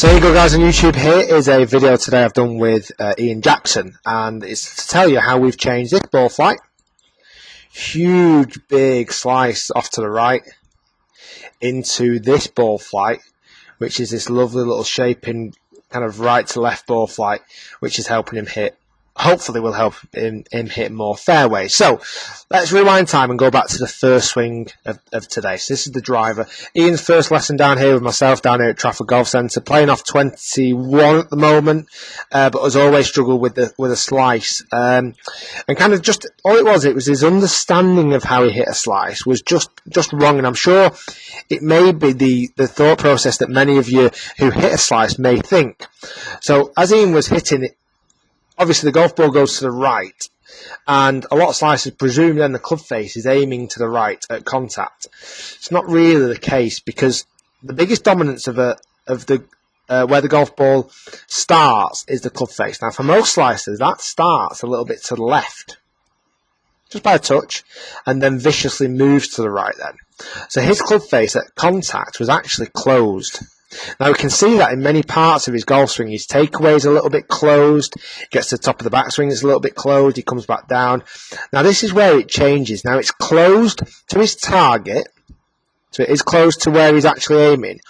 So here you go, guys, on YouTube. Here is a video today I've done with Ian Jackson, and it's to tell you how we've changed this ball flight. Huge big slice off to the right into this ball flight, which is this lovely little shaping kind of right to left ball flight, which is helping him hit. Hopefully will help him hit more fairways. So let's rewind time and go back to the first swing of today. So this is the driver. Ian's first lesson down here with myself down here at Trafford Golf Centre, playing off 21 at the moment, but has always struggled with a slice. And kind of just all it was his understanding of how he hit a slice was just wrong. And I'm sure it may be the thought process that many of you who hit a slice may think. So as Ian was hitting it, obviously, the golf ball goes to the right, and a lot of slicers presume then the club face is aiming to the right at contact. It's not really the case, because the biggest dominance of where the golf ball starts is the club face. Now, for most slicers, that starts a little bit to the left, just by a touch, and then viciously moves to the right then. So his club face at contact was actually closed. Now we can see that in many parts of his golf swing. His takeaway is a little bit closed, gets to the top of the backswing, it's a little bit closed, he comes back down. Now this is where it changes. Now it's closed to his target, so it is closed to where he's actually aiming,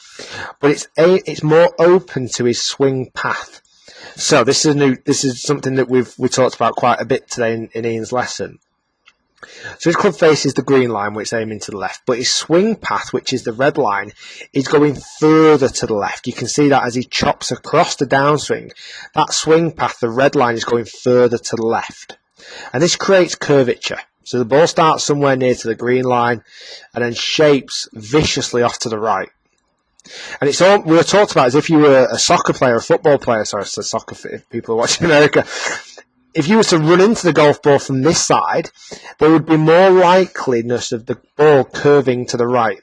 but it's more open to his swing path. So this is something that we talked about quite a bit today in Ian's lesson. So his club face is the green line, which is aiming to the left, but his swing path, which is the red line, is going further to the left. You can see that as he chops across the downswing, that swing path, the red line, is going further to the left. And this creates curvature. So the ball starts somewhere near to the green line and then shapes viciously off to the right. And it's all we were talked about as if you were a soccer player, a football player. Sorry, it's soccer if people are watching America. If you were to run into the golf ball from this side, there would be more likeliness of the ball curving to the right.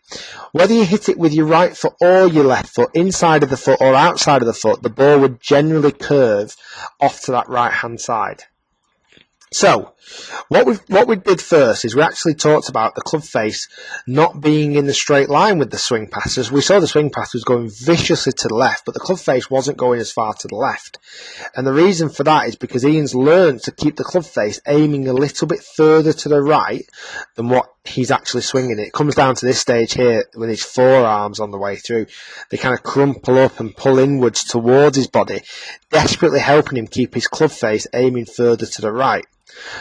Whether you hit it with your right foot or your left foot, inside of the foot or outside of the foot, the ball would generally curve off to that right-hand side. So, what we did first is we actually talked about the club face not being in the straight line with the swing path. So we saw the swing path was going viciously to the left, but the club face wasn't going as far to the left. And the reason for that is because Ian's learned to keep the club face aiming a little bit further to the right than what he's actually swinging. It comes down to this stage here with his forearms on the way through. They kind of crumple up and pull inwards towards his body, desperately helping him keep his club face aiming further to the right.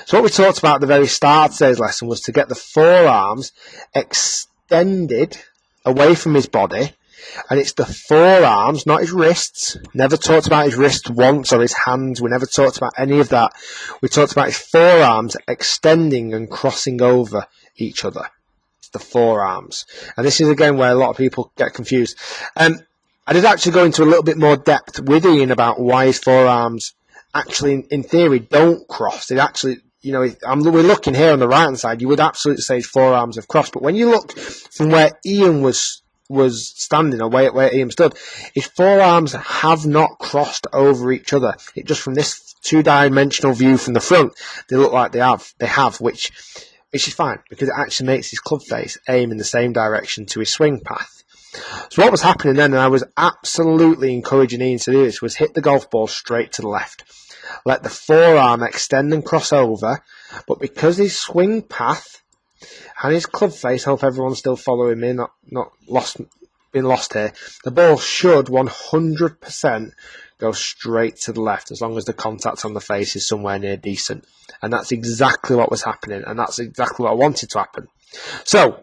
So what we talked about at the very start of today's lesson was to get the forearms extended away from his body, and it's the forearms, not his wrists. Never talked about his wrists once or his hands. We never talked about any of that. We talked about his forearms extending and crossing over each other. It's the forearms. And this is again where a lot of people get confused. I did actually go into a little bit more depth with Ian about why his forearms actually, in theory, don't cross. It actually, we're looking here on the right-hand side, you would absolutely say his forearms have crossed. But when you look from where Ian was standing, or where Ian stood, his forearms have not crossed over each other. It just, from this two-dimensional view from the front, they look like they have, which is fine, because it actually makes his club face aim in the same direction to his swing path. So what was happening then, and I was absolutely encouraging Ian to do this, was hit the golf ball straight to the left. Let the forearm extend and cross over, but because his swing path and his club face, hope everyone's still following me, not been lost here, the ball should 100% go straight to the left, as long as the contact on the face is somewhere near decent. And that's exactly what was happening, and that's exactly what I wanted to happen. So,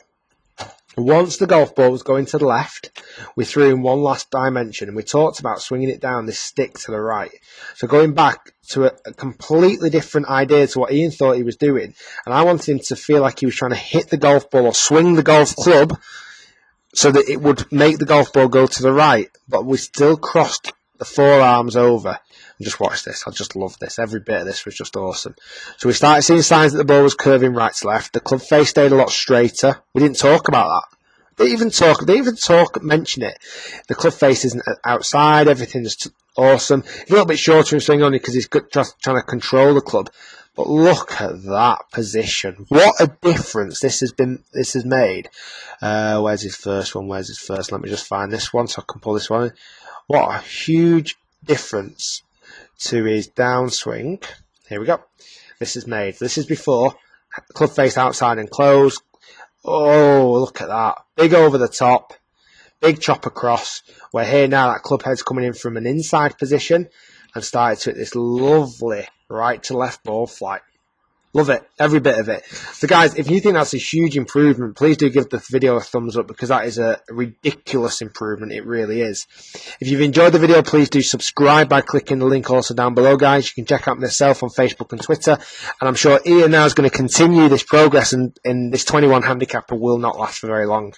once the golf ball was going to the left, we threw in one last dimension, and we talked about swinging it down this stick to the right. So going back to a completely different idea to what Ian thought he was doing, and I wanted him to feel like he was trying to hit the golf ball or swing the golf club so that it would make the golf ball go to the right, but we still crossed the forearms over. And just watch this. I just love this. Every bit of this was just awesome. So we started seeing signs that the ball was curving right to left. The club face stayed a lot straighter. We didn't talk about that. They even mention it. The club face isn't outside. Everything's awesome. He's a little bit shorter in swing only because he's just trying to control the club. But look at that position. What a difference this has made. Where's his first one? Where's his first? Let me just find this one so I can pull this one in. What a huge difference to his downswing. Here we go. This is made. This is before. Club face outside and close. Oh, look at that. Big over the top. Big chop across. We're here now. That club head's coming in from an inside position and started to hit this lovely right to left ball flight. Love it. Every bit of it. So guys, if you think that's a huge improvement, please do give the video a thumbs up, because that is a ridiculous improvement. It really is. If you've enjoyed the video, please do subscribe by clicking the link also down below, guys. You can check out myself on Facebook and Twitter. And I'm sure Ian now is going to continue this progress, and this 21 handicapper will not last for very long.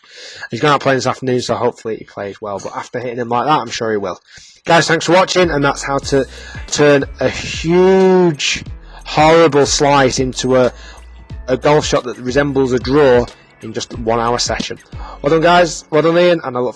He's going out playing this afternoon, so hopefully he plays well. But after hitting him like that, I'm sure he will. Guys, thanks for watching, and that's how to turn a huge, horrible slice into a golf shot that resembles a draw in just a 1 hour session. Well done, guys. Well done, Ian, and I look